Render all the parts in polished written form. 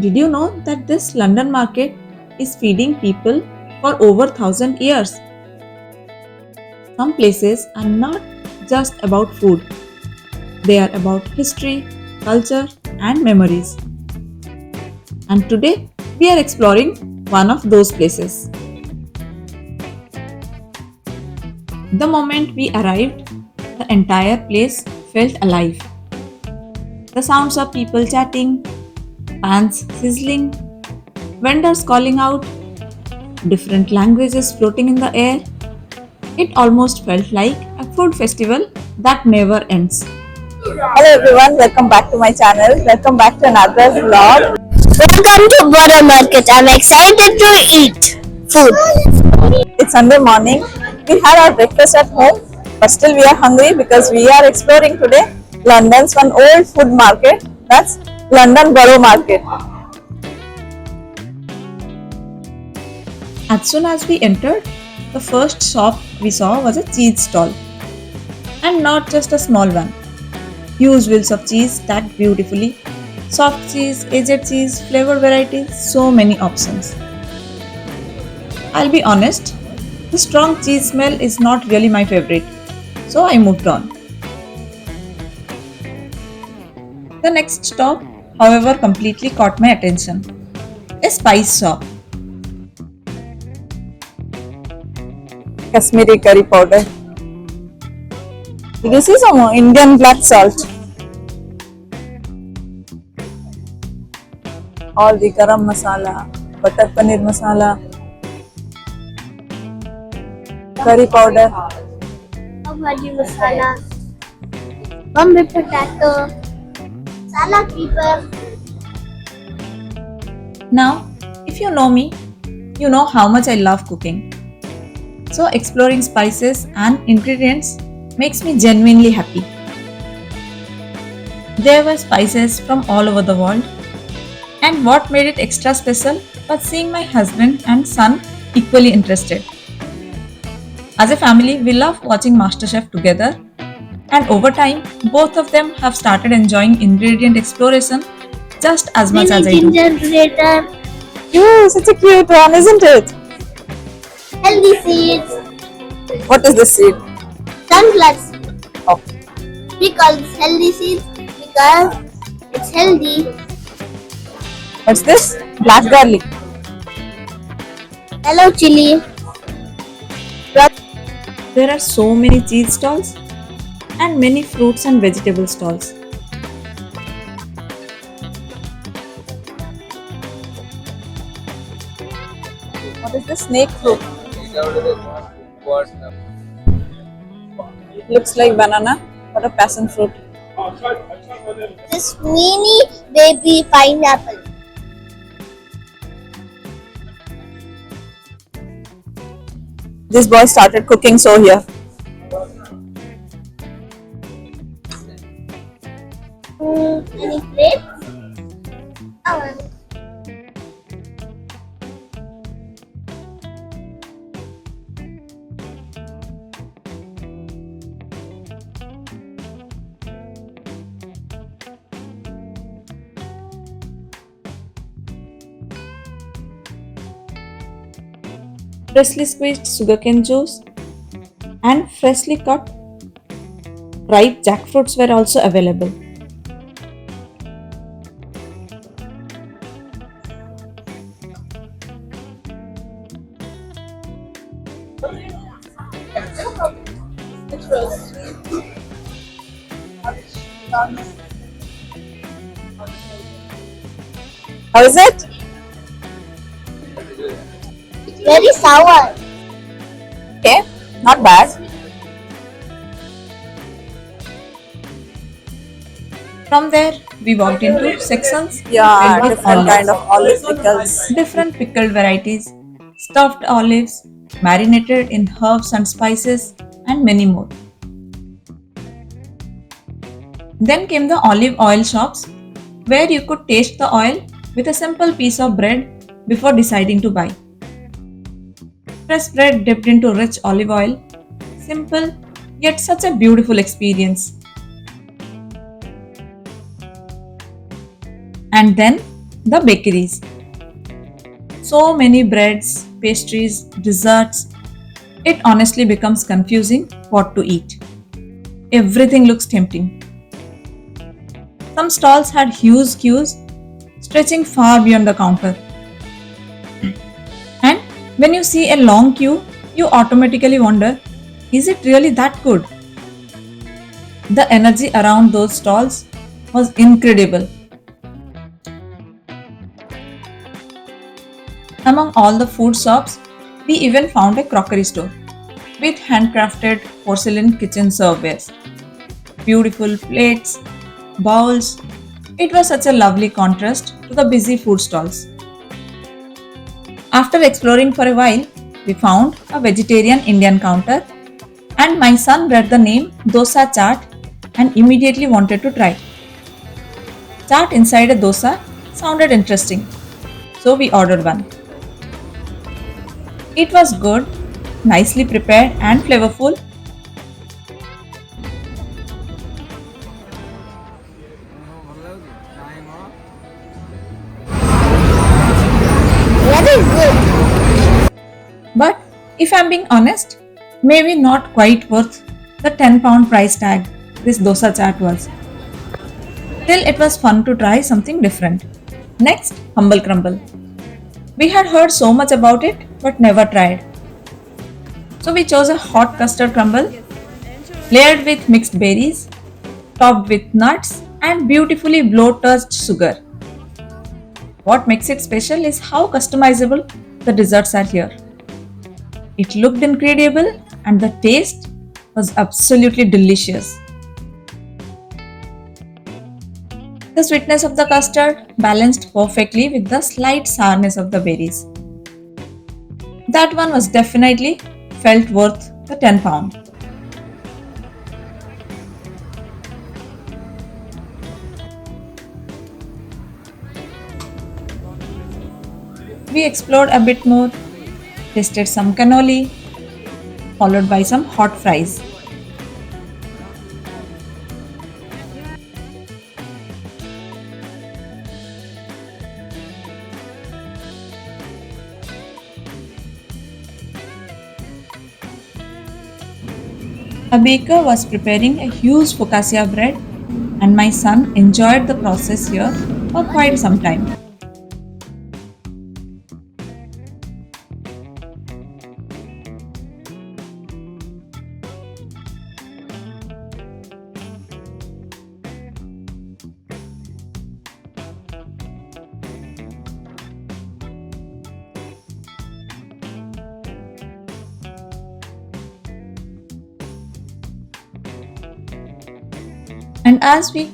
Did you know that this London market is feeding people for over 1000 years? Some places are not just about food, they are about history, culture, and memories. And today we are exploring one of those places. The moment we arrived, the entire place felt alive. The sounds of people chatting, pans sizzling, vendors calling out, different languages floating in the air. It almost felt like a food festival that never ends. Hello everyone, welcome back to my channel. Welcome back to another vlog. Welcome to Borough Market. I'm excited to eat food. It's Sunday morning. We had our breakfast at home, but still we are hungry because we are exploring today London's one old food market. That's London Borough Market. As soon as we entered, the first shop we saw was a cheese stall. And not just a small one. Huge wheels of cheese stacked beautifully. Soft cheese, aged cheese, flavor varieties, so many options. I'll be honest, the strong cheese smell is not really my favorite, so I moved on. The next stop, however, completely caught my attention. A spice shop. Kashmiri curry powder. Did you see some Indian black salt? All the garam masala, butter paneer masala, curry powder. Bhaji masala, Bombay potato, salad pepper. Now, if you know me, you know how much I love cooking. So, exploring spices and ingredients makes me genuinely happy. There were spices from all over the world, and what made it extra special was seeing my husband and son equally interested. As a family, we love watching MasterChef together, and over time, both of them have started enjoying ingredient exploration just as much Mini as I do. ginger grater, You, such a cute one, isn't it? healthy seeds, What is this seed? sunflower seeds. Oh, We call this healthy seeds because it's healthy. what's this? Black garlic. Yellow chili, There are so many cheese stalls and many fruits and vegetable stalls. What is this? Snake fruit. Looks like banana. What a passion fruit. this mini baby pineapple. This boy started cooking so here. Any plate? Oh, Freshly squeezed sugarcane juice and freshly cut ripe jackfruits were also available. How is it? very sour. Okay, not bad. From there, we walked into sections Yeah, filled with different kind olives. of olive pickles. Different pickled varieties, stuffed olives, marinated in herbs and spices, and many more. Then came the olive oil shops, where you could taste the oil with a simple piece of bread before deciding to buy. Fresh bread dipped into rich olive oil, simple yet such a beautiful experience. And then The bakeries. So many breads, pastries, desserts. It honestly becomes confusing what to eat. Everything looks tempting. Some stalls had huge queues stretching far beyond the counter. And when you see a long queue, you automatically wonder, is it really that good? The energy around those stalls was incredible. Among all the food shops, we even found a crockery store with handcrafted porcelain kitchen servewares, beautiful plates, bowls. It was such a lovely contrast to the busy food stalls. After exploring for a while, we found a vegetarian Indian counter, and my son read the name dosa chaat and immediately wanted to try. Chaat inside a dosa sounded interesting, so we ordered one. It was good, nicely prepared and flavorful. Very good. But if I'm being honest, maybe not quite worth the £10 price tag this dosa chaat was. Still, it was fun to try something different. Next, humble crumble. We had heard so much about it but never tried. So we chose a hot custard crumble layered with mixed berries, topped with nuts and beautifully blow touched sugar. What makes it special is how customizable the desserts are here. It looked incredible and the taste was absolutely delicious. The sweetness of the custard balanced perfectly with the slight sourness of the berries. That one was definitely felt worth the £10. We explored a bit more, tasted some cannoli, followed by some hot fries. A baker was preparing a huge focaccia bread, and my son enjoyed the process here for quite some time. And as we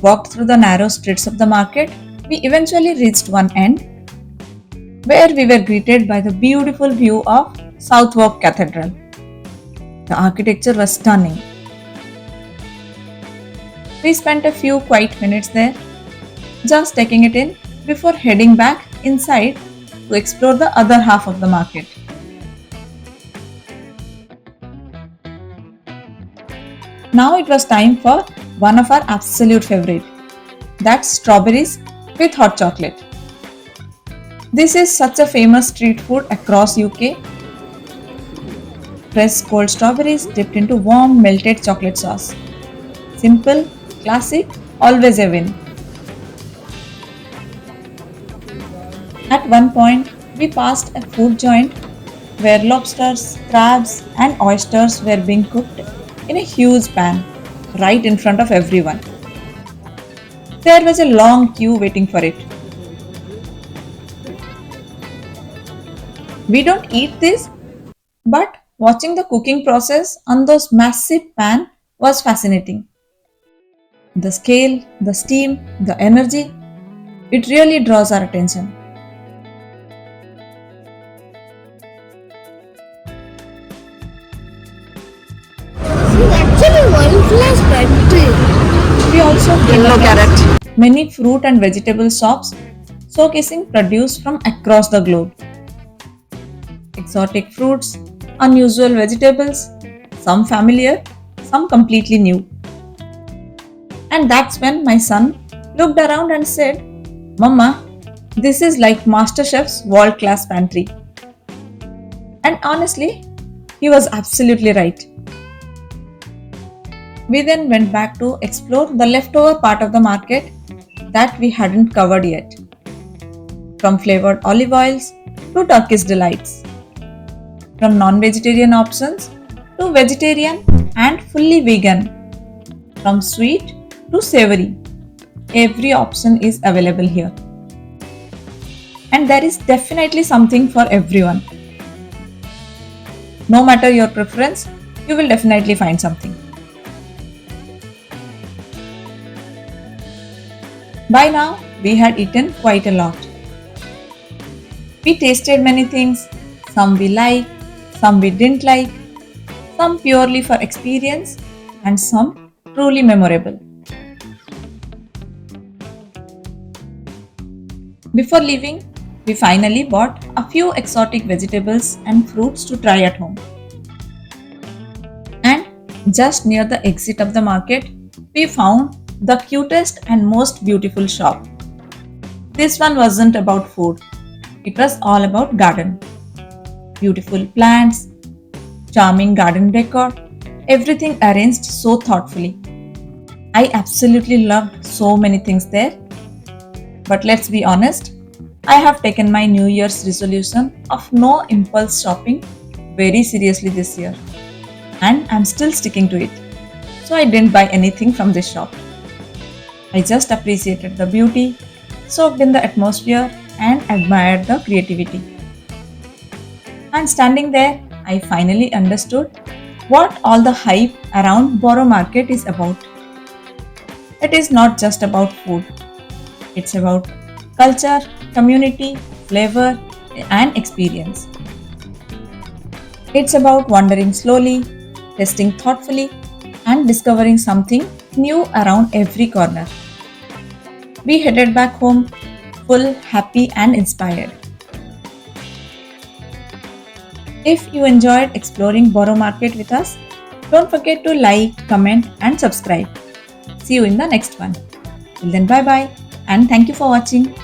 walked through the narrow streets of the market, we eventually reached one end where we were greeted by the beautiful view of Southwark Cathedral. The architecture was stunning. We spent a few quiet minutes there, just taking it in before heading back inside to explore the other half of the market. Now it was time for one of our absolute favorite, that's strawberries with hot chocolate. This is such a famous street food across UK. Fresh cold strawberries dipped into warm melted chocolate sauce. Simple, classic, always a win. At one point, we passed a food joint where lobsters, crabs, and oysters were being cooked in a huge pan right in front of everyone. There was a long queue waiting for it. We don't eat this, but watching the cooking process on those massive pan was fascinating. The scale, the steam, the energy, it really draws our attention. She's actually one class better. We also came Yellow across carrot. many fruit and vegetable shops showcasing produce from across the globe. Exotic fruits, unusual vegetables, some familiar, some completely new. And that's when my son looked around and said, Mama, This is like MasterChef's world class pantry. And honestly, he was absolutely right. We then went back to explore the leftover part of the market that we hadn't covered yet. From flavored olive oils to Turkish delights, from non vegetarian options to vegetarian and fully vegan, from sweet to savory. Every option is available here. And there is definitely something for everyone. No matter your preference, you will definitely find something. By now, we had eaten quite a lot. We tasted many things, some we liked, some we didn't like, some purely for experience, and some truly memorable. Before leaving, we finally bought a few exotic vegetables and fruits to try at home. And just near the exit of the market, we found the cutest and most beautiful shop. This one wasn't about food, it was all about garden. Beautiful plants, charming garden decor, everything arranged so thoughtfully. I absolutely loved so many things there. But let's be honest, I have taken my New Year's resolution of no impulse shopping very seriously this year, and I'm still sticking to it. So I didn't buy anything from this shop. I just appreciated the beauty, soaked in the atmosphere, and admired the creativity. And standing there, I finally understood what all the hype around Boro Market is about. It is not just about food, it's about culture, community, flavor, and experience. It's about wandering slowly, tasting thoughtfully, and discovering something new around every corner. We headed back home, full, happy, and inspired. If you enjoyed exploring Boro Market with us, don't forget to like, comment, and subscribe. See you in the next one. Till then, bye bye, and thank you for watching.